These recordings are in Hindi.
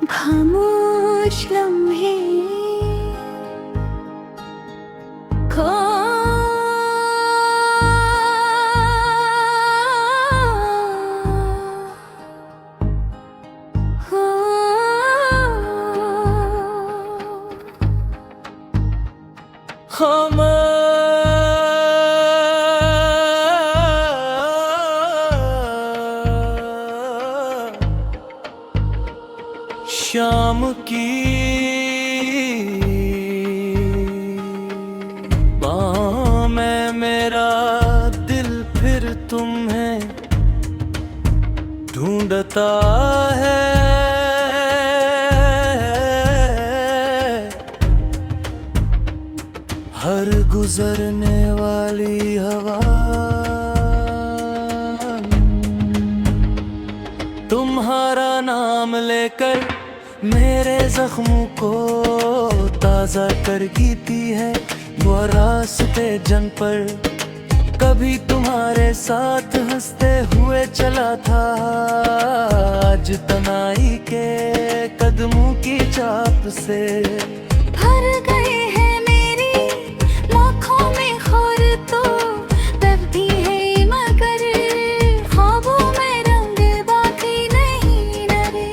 खामोश लम्हे खो शाम की बाहों में मेरा दिल फिर तुम्हें ढूंढता है। हर गुजरने वाली हवा तुम्हारा नाम लेकर मेरे जख्मों को ताज़ा कर गीती है। वो रास्ते जंग पर कभी तुम्हारे साथ हंसते हुए चला था, आज तनाई के कदमों की चाप से भर गए हैं मेरी लाखों में खौर तो तब भी है मगर ख्वाबों में रंग बाकी नहीं नरे।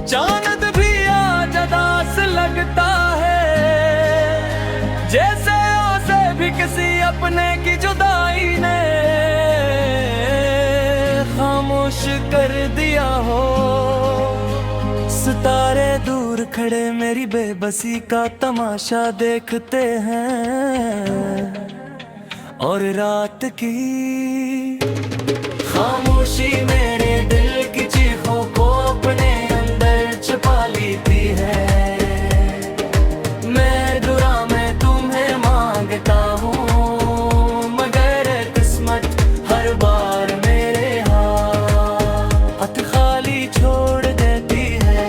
चांद भी आज अदास लगता है, जैसे उसे भी किसी अपने की जुदाई ने खामोश कर दिया हो। सितारे दूर खड़े मेरी बेबसी का तमाशा देखते हैं, और रात की खामोशी मेरे दिल की चीखों को अपने अंदर छुपा लेती है। मैं दुआ में तुम्हें मांगता हूँ, मगर किस्मत हर बार मेरे हाथ खाली छोड़ देती है।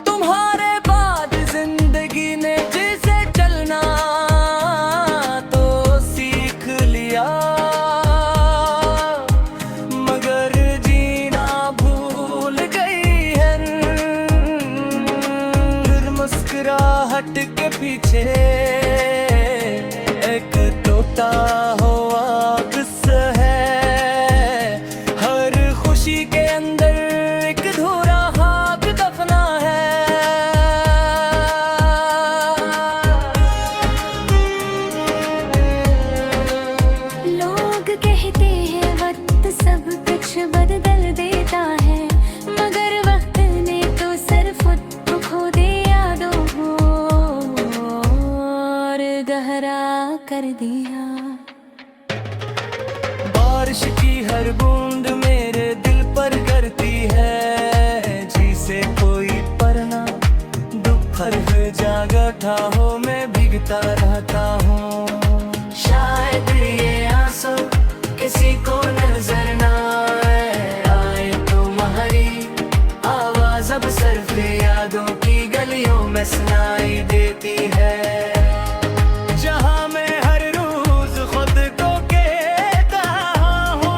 तुम्हारे बाद जिंदगी ने जिसे चलना तो सीख लिया, मगर जीना भूल गई है। फिर मुस्कुराहट के पीछे एक टूटा हुआ किस्सा है। हर खुशी के अंदर एक अधूरा खाब दफना है। लोग कहते हैं वक्त सब कुछ बदल देता है, मगर वक्त ने तो सिर्फ खुद खो दे यादों को और गहरा कर दिया। बारिश की हर बूंद मेरे दिल पर गिरती है, जी से कोई परना दुख पर जागता हो मैं भीगता रहता हूँ। शायद ये आंसू किसी को नजर ना आए, तुम्हारी आवाज अब सिर्फ यादों की गलियों में सुनाई देती है। जहाँ मैं हर रोज खुद को कहता हूँ,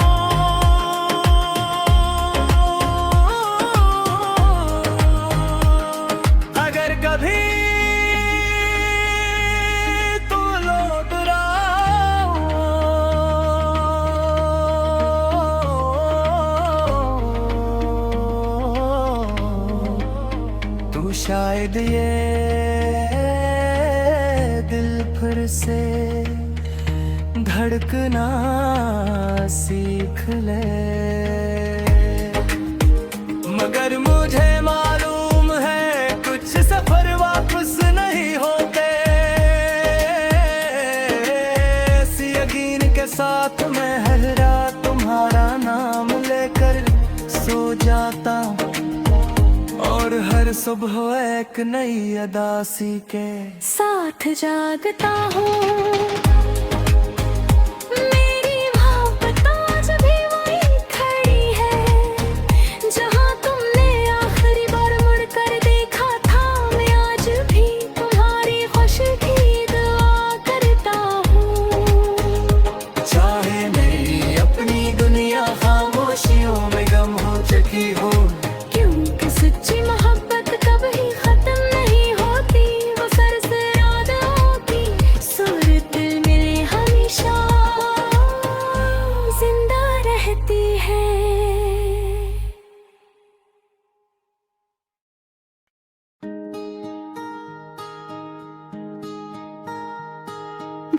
अगर कभी तू लौट रहा हो तो शायद ये दिल फिर से धड़कना सीख ले। मगर मुझे मालूम है कुछ सफर वापस नहीं होते, इस यकीन के साथ मैं हर रात तुम्हारा नाम लेकर सो जाता हूँ, और हर सुबह एक नई अदासी के साथ जागता हूँ। मेरी मोहब्बत आज भी वही खड़ी है, जहाँ तुमने आखिरी बार मुड़कर देखा था। मैं आज भी तुम्हारी खुशी की दुआ करता हूँ। चाहे मेरी अपनी दुनिया खामोशियों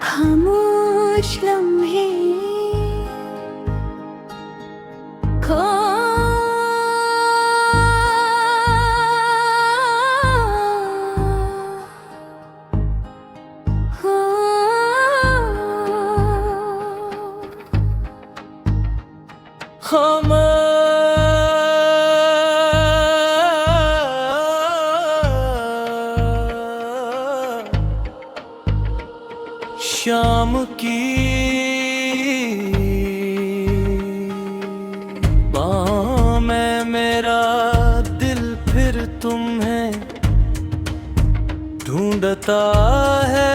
खामोश लम्हे खो शाम की बाहों में मेरा दिल फिर तुम्हें ढूंढता है।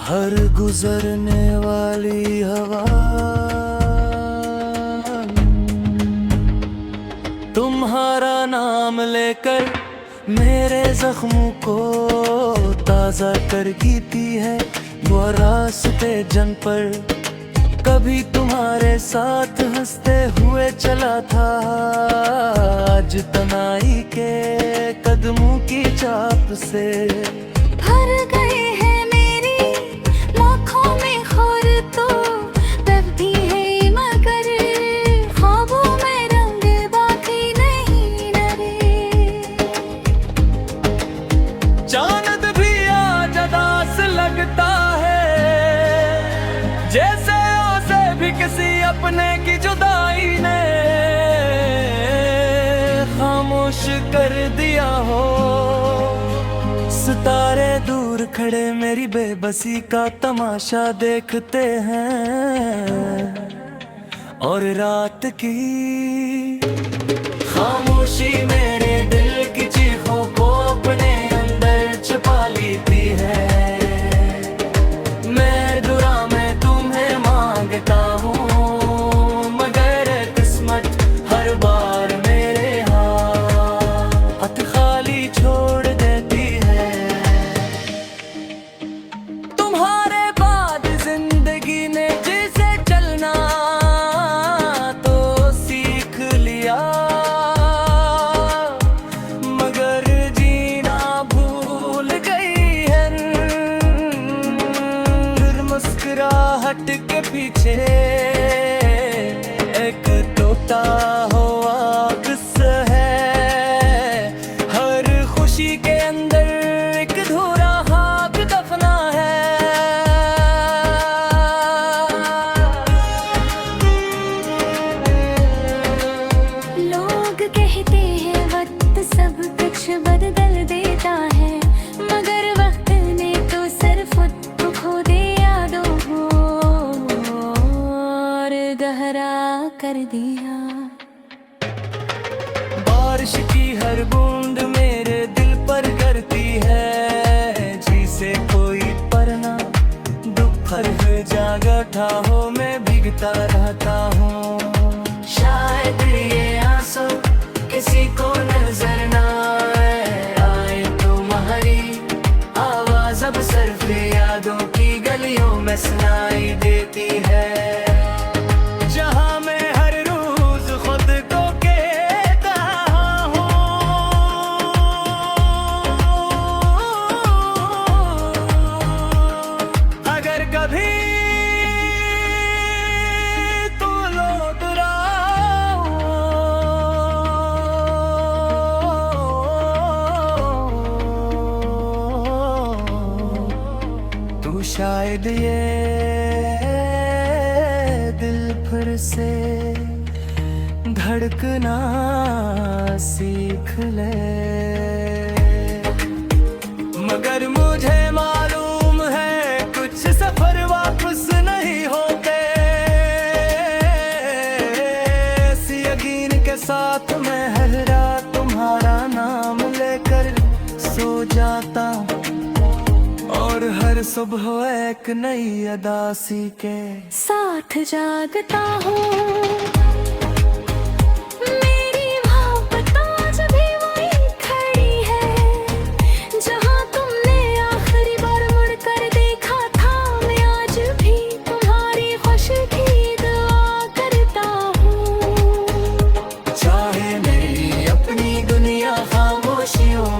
हर गुजरने वाली हवा तुम्हारा नाम लेकर मेरे जख्मों को ताज़ा कर गिरती है। वो रास्ते जंग पर कभी तुम्हारे साथ हंसते हुए चला था, आज तनाई के कदमों की चाप से भर गए हैं मेरी लाखों में खौर तो तब भी है मगर ख्वाबों में रंग बाकी नहीं नरे। चांद भी आज अदास लगता है, जैसे उसे भी किसी अपने की जुदाई ने खामोश कर दिया हो। सितारे दूर खड़े मेरी बेबसी का तमाशा देखते हैं, और रात की खामोशी मेरे दिल की चीखों को अपने अंदर छुपा लेती है। मैं दुआ में तुम्हें मांगता हूँ, मगर किस्मत हर बार मेरे हाथ खाली छोड़ देती है। तुम्हारे बाद जिंदगी ने जिसे चलना तो सीख लिया, मगर जीना भूल गई है। फिर मुस्कुराहट के पीछे एक टूटा हुआ किस्सा है, हर खुशी के अंदर एक अधूरा खाक दफना है। लोग कहते हैं वक्त सब कुछ बदल देता है, मगर वक्त ने तो सिर्फ खुद खो दे यादों को और गहरा कर दिया। बारिश की हर बूंद मेरे दिल पर गिरती है, जिसे कोई परना दोपहर जागा था हो मैं भीगता रहता हूँ। शायद ये आंसू किसी को नजर ना आए, तुम्हारी आवाज अब सिर्फ यादों की गलियों में सुनाई देती है। जहाँ मैं हर रोज खुद को कहता हूँ, अगर कभी तू लौट रहा हो, तो शायद ये दिल फिर से धड़कना सीख ले। मगर मुझे मालूम है कुछ सफर वापस नहीं होते, इस यकीन के साथ मैं हर रात तुम्हारा नाम लेकर सो जाता हूँ, और हर सुबह एक नई अदासी के साथ जागता हूँ। मेरी मोहब्बत आज भी वहीं खड़ी है, जहाँ तुमने आखिरी बार मुड़कर देखा था। मैं आज भी तुम्हारी खुशी की दुआ करता हूँ। चाहे मेरी अपनी दुनिया खामोशियों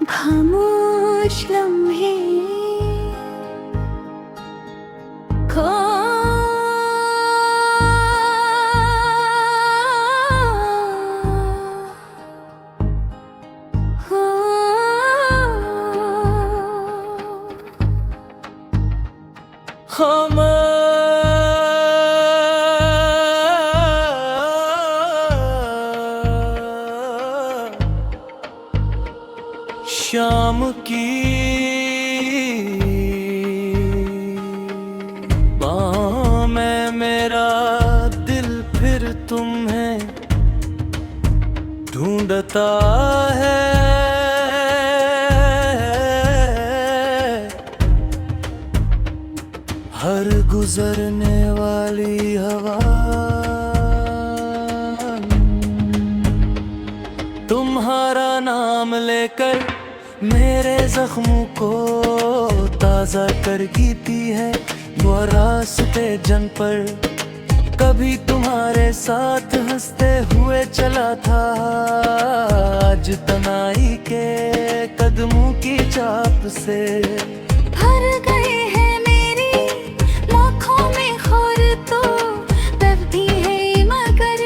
खामोश लम्हे खो हम शाम की बाहों में मेरा दिल फिर तुम्हें ढूंढता है। हर गुजरने वाली हवा तुम्हारा नाम लेकर मेरे जख्मों को ताज़ा कर गिरती है। वो रास्ते जन पर कभी तुम्हारे साथ हंसते हुए चला था, आज तनाई के कदमों की चाप से भर गए हैं मेरी लाखों में खौर, तो तब भी है मगर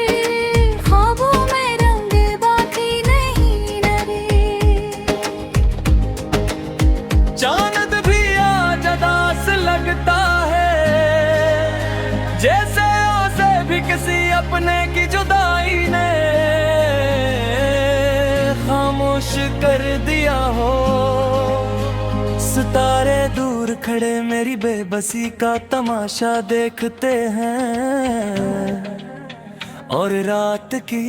ख्वाबों में रंग बाकी नहीं नरे। चांद भी आज अदास लगता है, जैसे उसे भी किसी अपने की जुदाई ने खामोश कर दिया हो। सितारे दूर खड़े मेरी बेबसी का तमाशा देखते हैं, और रात की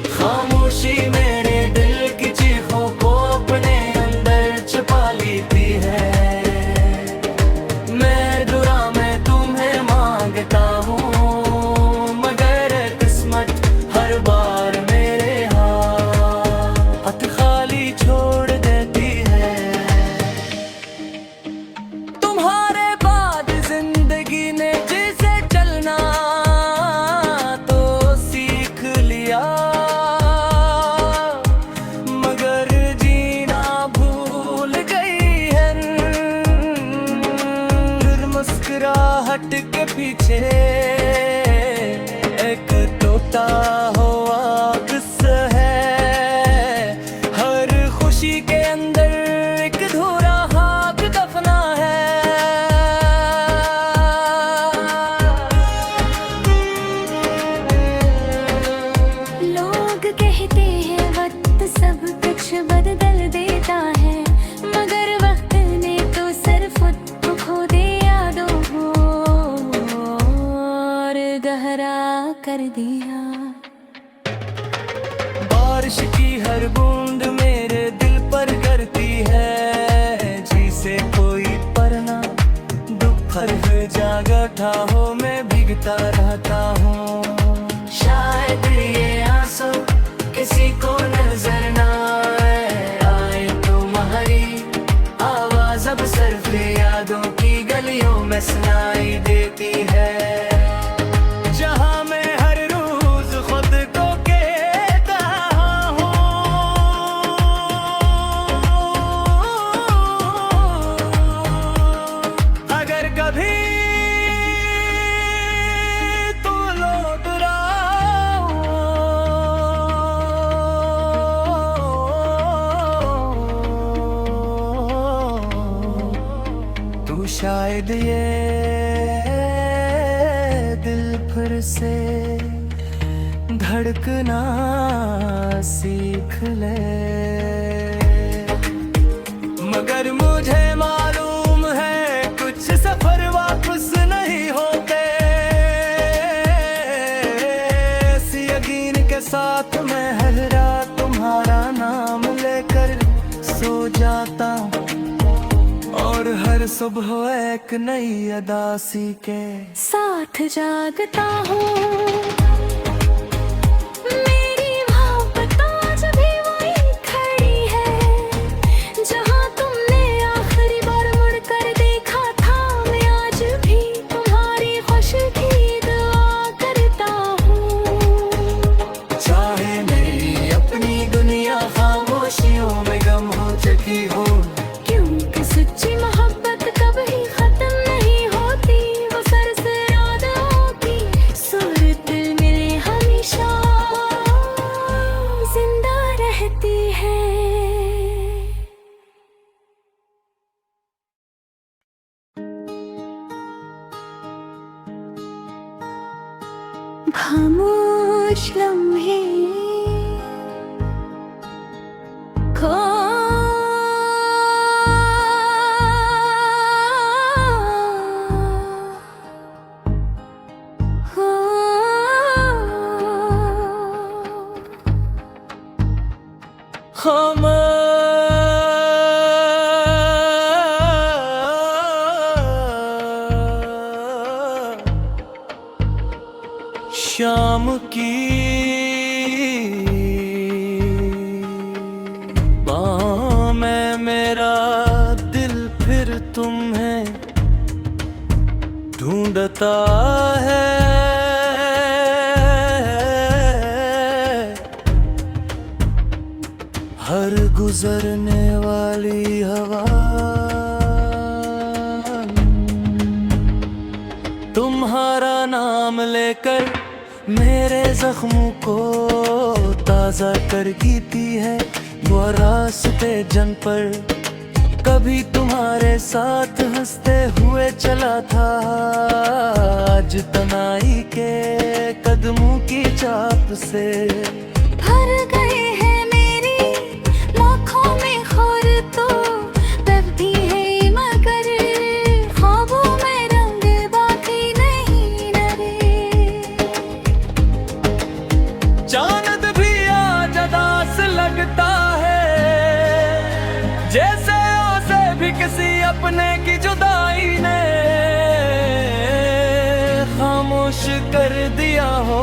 खामोशी मेरे दिल की चीखों को अपने अंदर छुपा लेती है। मैं दुआ में तुम्हें मांगता हूँ, मगर किस्मत हर बार मेरे हाथ खाली छोड़ देती है। तुम्हारे बाद जिंदगी ने जिसे चलना तो सीख लिया, मगर जीना भूल गई है। फिर मुस्कुराहट के पीछे एक टूटा हुआ किस्सा है, हर खुशी के अंदर एक अधूरा हाथ दफना है। लोग कहते हैं वक्त सब कुछ बदल देता है, मगर वक्त ने तो सिर्फ खुद को खो दे यादों को और गहरा कर दिया। बारिश की हर बूंद मेरे दिल पर गिरती है, जिसे कोई परना दोपहर जागता हो मैं भीगता रहता हूँ। शायद ये आंसू किसी को नजर ना आए, तुम्हारी आवाज अब सिर्फ यादों की गलियों में सुनाई देती है। जहाँ मैं हर रोज खुद को कहता हूँ, अगर कभी तू लौट रहा हो, तो शायद ये दिल फिर से धड़कना सीख ले। मगर मुझे मालूम है कुछ सफर वापस नहीं होते, इस यकीन के साथ मैं हर रात तुम्हारा नाम लेकर सो जाता हूँ, और हर सुबह एक नई अदासी के साथ जागता हूँ। मेरी मोहब्बत आज भी वही खड़ी है, जहाँ तुमने आखिरी बार मुड़ कर देखा था। मैं आज भी तुम्हारी खुशी की दुआ करता हूँ। चाहे मेरी अपनी दुनिया खामोशियों खामोश लम्हे खो हम शाम की बाहों में मेरा दिल फिर तुम्हें ढूंढता है। हर गुजरने वाली हवा तुम्हारा नाम लेकर मेरे जख्मों को ताज़ा कर गिरती है। वो रास्ते जन पर कभी तुम्हारे साथ हंसते हुए चला था, आज तनाई के कदमों की चाप से भर गए हैं मेरी लाखों में खौर, तो तब भी है मगर ख्वाबों में रंग बाकी नहीं नरे। चांद भी आज अदास लगता है, जैसे उसे भी किसी अपने की जुदाई ने खामोश कर दिया हो।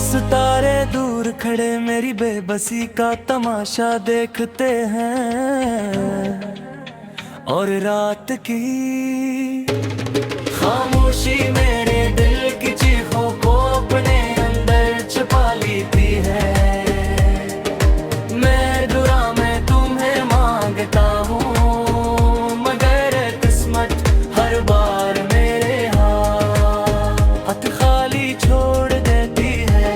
सितारे दूर खड़े मेरी बेबसी का तमाशा देखते हैं, और रात की खामोशी मेरे दिल की चीखों को अपने अंदर छुपा लेती है। मैं दुआ में तुम्हें मांगता हूँ, मगर किस्मत हर बार मेरे हाथ खाली छोड़ देती है।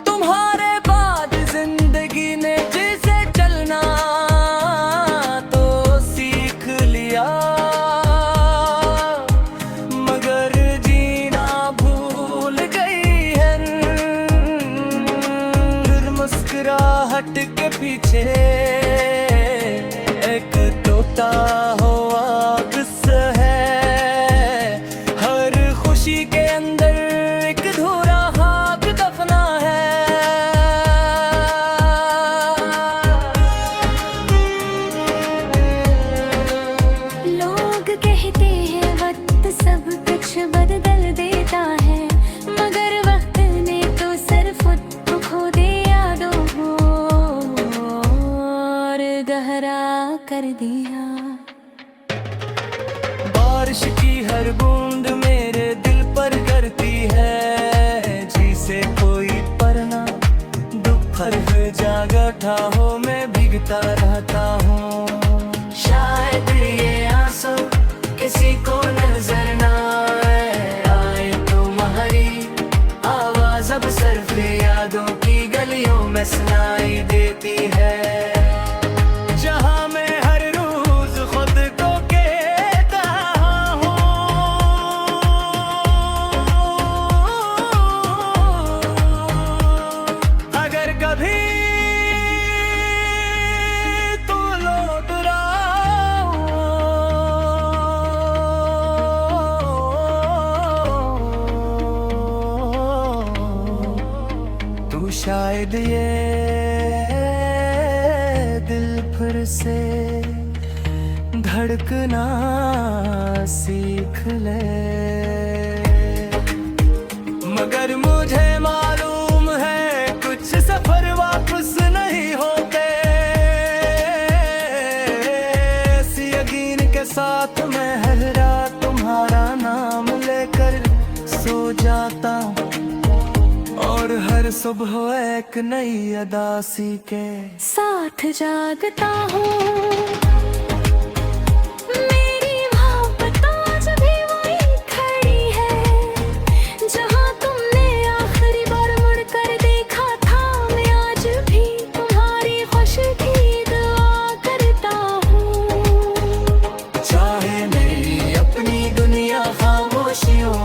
तुम्हारे बाद जिंदगी ने जिसे चलना तो सीख लिया, मगर जीना भूल गई है। फिर मुस्कुराहट के पीछे एक टूटा हुआ किस्सा है, हर खुशी के अंदर एक अधूरा हाथ दफना है। लोग कहते हैं वक्त सब कुछ बदल देता है, मगर वक्त ने तो सिर्फ खुद को खो दे यादों को और गहरा कर दिया। बारिश की हर बूंद मेरे दिल पर गिरती है, जी से कोई परना दुख भर जागता हो, मैं भीगता रहता हूँ। शायद ये आंसू किसी को नजर ना आए, तुम्हारी आवाज अब सिर्फ यादों की गलियों में सुनाई देती है। जहाँ मैं हर रोज खुद को कहता हूँ, अगर कभी तू लौट रहा हो, तो शायद ये दिल फिर से धड़कना सीख ले। मगर मुझे मालूम है कुछ सफर वापस नहीं होते, इस यकीन के साथ मैं हर रात तुम्हारा नाम लेकर सो जाता हूँ, और हर सुबह एक नई अदासी के साथ जागता हूँ। मेरी मोहब्बत आज भी वहीं खड़ी है, जहाँ तुमने आखिरी बार मुड़कर देखा था। मैं आज भी तुम्हारी खुशी की दुआ करता हूँ। चाहे मेरी अपनी दुनिया खामोशियों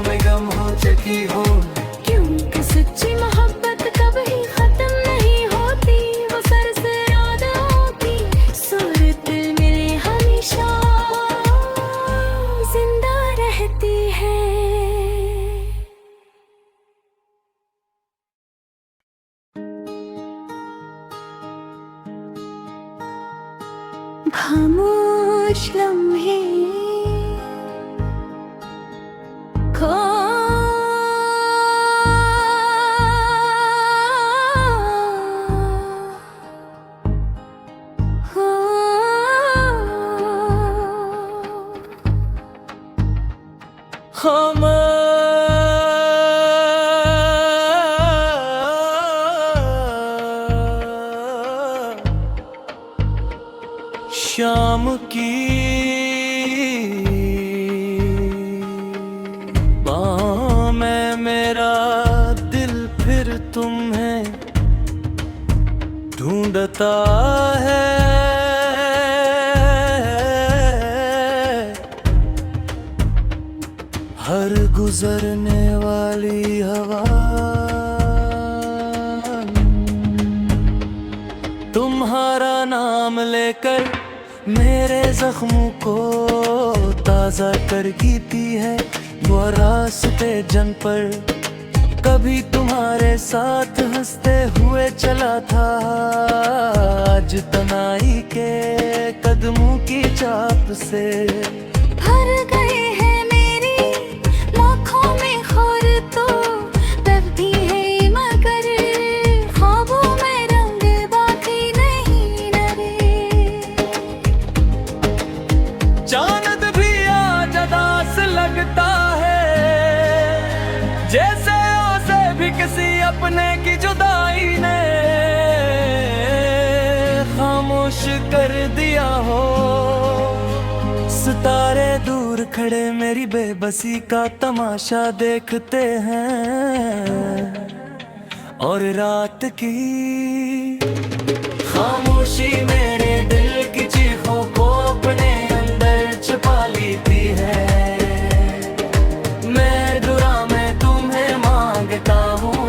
कुछ लम्हे खो हम शाम की बाहों में मेरा दिल फिर तुम्हें ढूंढता है। हर गुजरने वाली हवा तुम्हारा नाम लेकर मेरे जख्मों को ताज़ा कर गिरती है। वो रास्ते जन पर कभी तुम्हारे साथ हंसते हुए चला था, आज तनाई के कदमों की चाप से भर गए हैं मेरी लाखों में खौर, तो तब भी है मगर ख्वाबों में रंग बाकी नहीं नरे। चांद भी आज अदास लगता है, जैसे उसे भी किसी अपने की जुदाई ने खामोश कर दिया हो। सितारे दूर खड़े मेरी बेबसी का तमाशा देखते हैं, और रात की खामोशी मेरे दिल की चीखों को अपने अंदर छुपा लेती है। मैं दुआ में तुम्हें मांगता हूँ,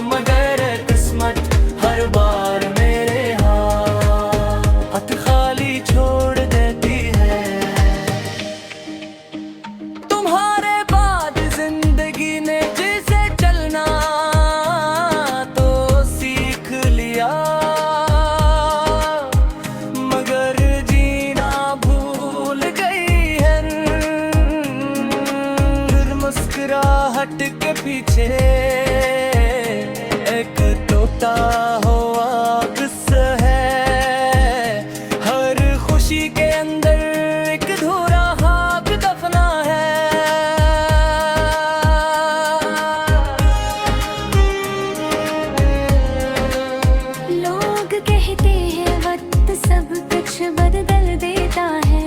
मगर किस्मत हर बार मेरे हाथ खाली छोड़ देती है। तुम्हारे बाद जिंदगी ने जिसे चलना तो सीख लिया, मगर जीना भूल गई है। फिर मुस्कुराहट के पीछे एक टूटा हुआ किस्सा है, हर खुशी के अंदर एक अधूरा खाक दफना है। लोग कहते हैं वक्त सब कुछ बदल देता है,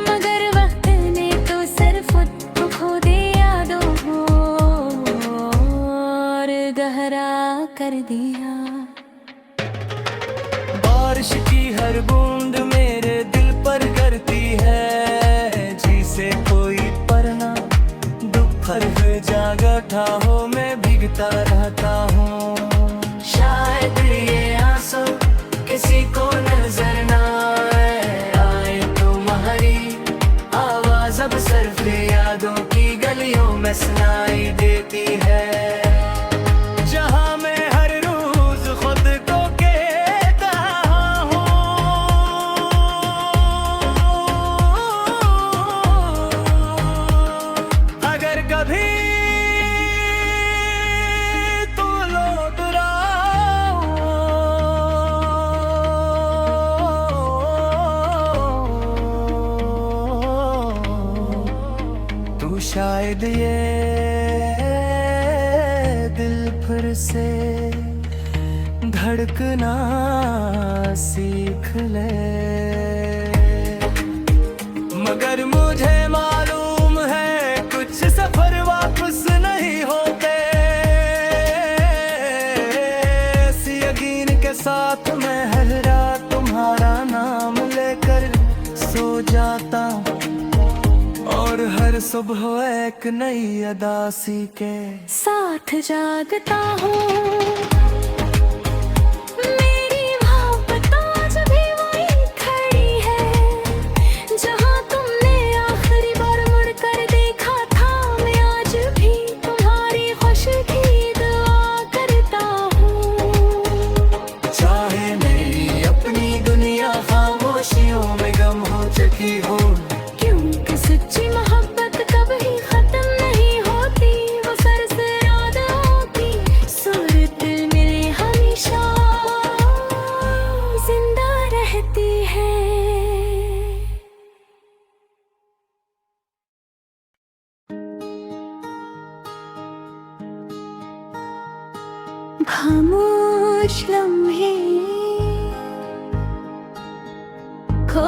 मगर वक्त ने तो सिर्फ खुद खो दे यादों को और गहरा कर दिया। बारिश की हर बूंद मेरे दिल पर गिरती है, जिसे कोई परना दोपहर हुए जागा था हो मैं भीगता रहता हूँ। शायद ये आंसू किसी को नजर ना आए, तुम्हारी आवाज अब सिर्फ यादों की गलियों में सुनाई देती है। जहाँ मैं हर रोज खुद को कहता हूँ, अगर कभी तू लौट रहा तो शायद ये दिल फिर से धड़कना सीख ले। मगर मुझे मालूम है कुछ सफर वापस नहीं होते, इस यकीन के साथ मैं हर रात तुम्हारा नाम लेकर सो जाता हूँ, और हर सुबह एक नई अदासी के साथ जागता हूँ। मेरी मोहब्बत आज भी वही खड़ी है, जहाँ तुमने आखिरी बार मुड़ कर देखा था। मैं आज भी तुम्हारी खुशी की दुआ करता हूँ। चाहे मेरी अपनी दुनिया खामोशियों में गम हो चुकी खामोश लम्हे खो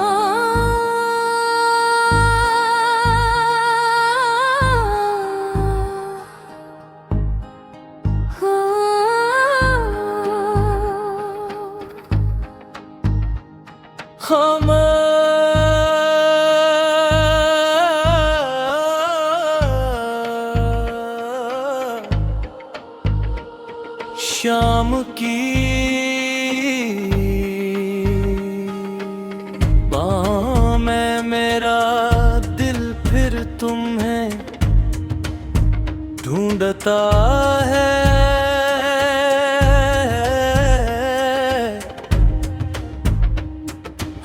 हम शाम की बाहों में मेरा दिल फिर तुम्हें ढूंढता है।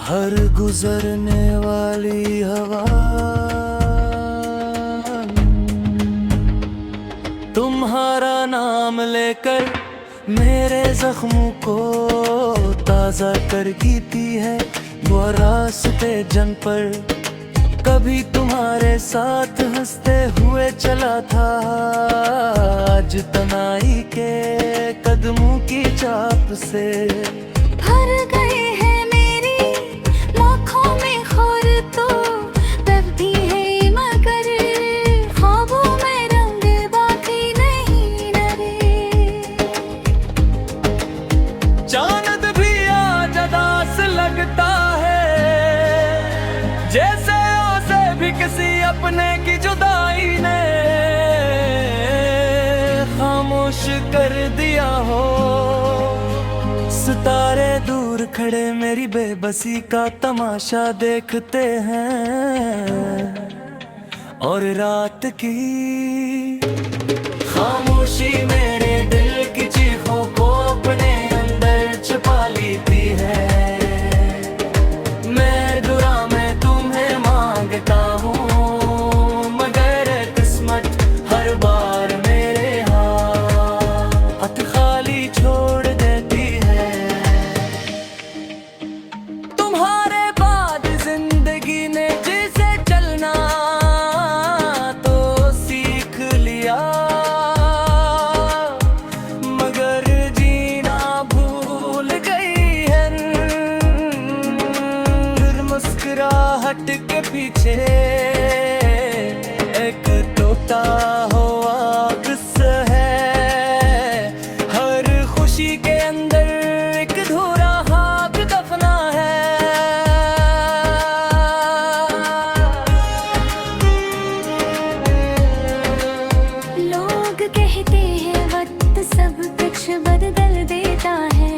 हर गुजरने वाली हवा तुम्हारा नाम लेकर मेरे जख्मों को ताज़ा कर गिरती है। वो रास्ते जंग पर कभी तुम्हारे साथ हंसते हुए चला था, आज तनाई के कदमों की चाप से भर गए हैं मेरी लाखों में खौर तो तब भी है मगर ख्वाबों में रंग बाकी नहीं नरे। चांद भी आज अदास लगता है, जैसे उसे भी किसी अपने की जुदाई ने खामोश कर दिया हो। सितारे दूर खड़े मेरी बेबसी का तमाशा देखते हैं, और रात की खामोशी मेरे दिल की चीखों को अपने अंदर छुपा लेती है। मैं दुआ में तुम्हें मांगता हूँ, मगर किस्मत हर बार मेरे हाथ खाली छोड़ देती है। तुम्हारे बाद जिंदगी ने जिसे चलना तो सीख लिया, मगर जीना भूल गई है। फिर मुस्कुराहट के पीछे एक टूटा हुआ किस्सा है। हर खुशी के अंदर एक अधूरा खाक दफना है। लोग कहते हैं वक्त सब कुछ बदल देता है,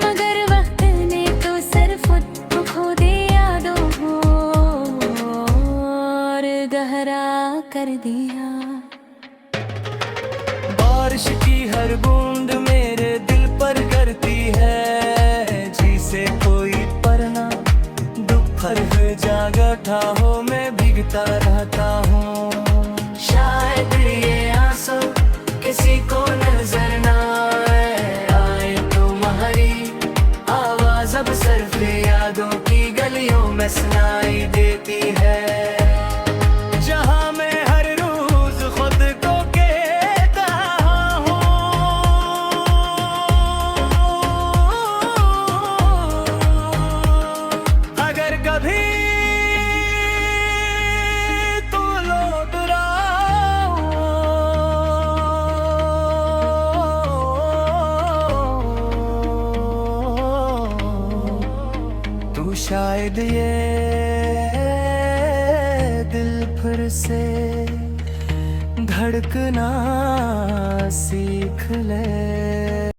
मगर वक्त ने तो सिर्फ खुद को खो दे यादों को और गहरा कर दिया। बारिश की हर बूंद मेरे दिल पर गिरती है, जिसे कोई परना दुपहर हुए जागता हो मैं भीगता रहता हूँ। शायद ये आंसू किसी को नजर ना आए, तुम्हारी आवाज अब सिर्फ यादों की गलियों में सुनाई देती है। जहाँ मैं हर रोज खुद को कहता हूँ, अगर कभी तू लौट रहा हो तो शायद ये दिल फिर से धड़कना सीख ले।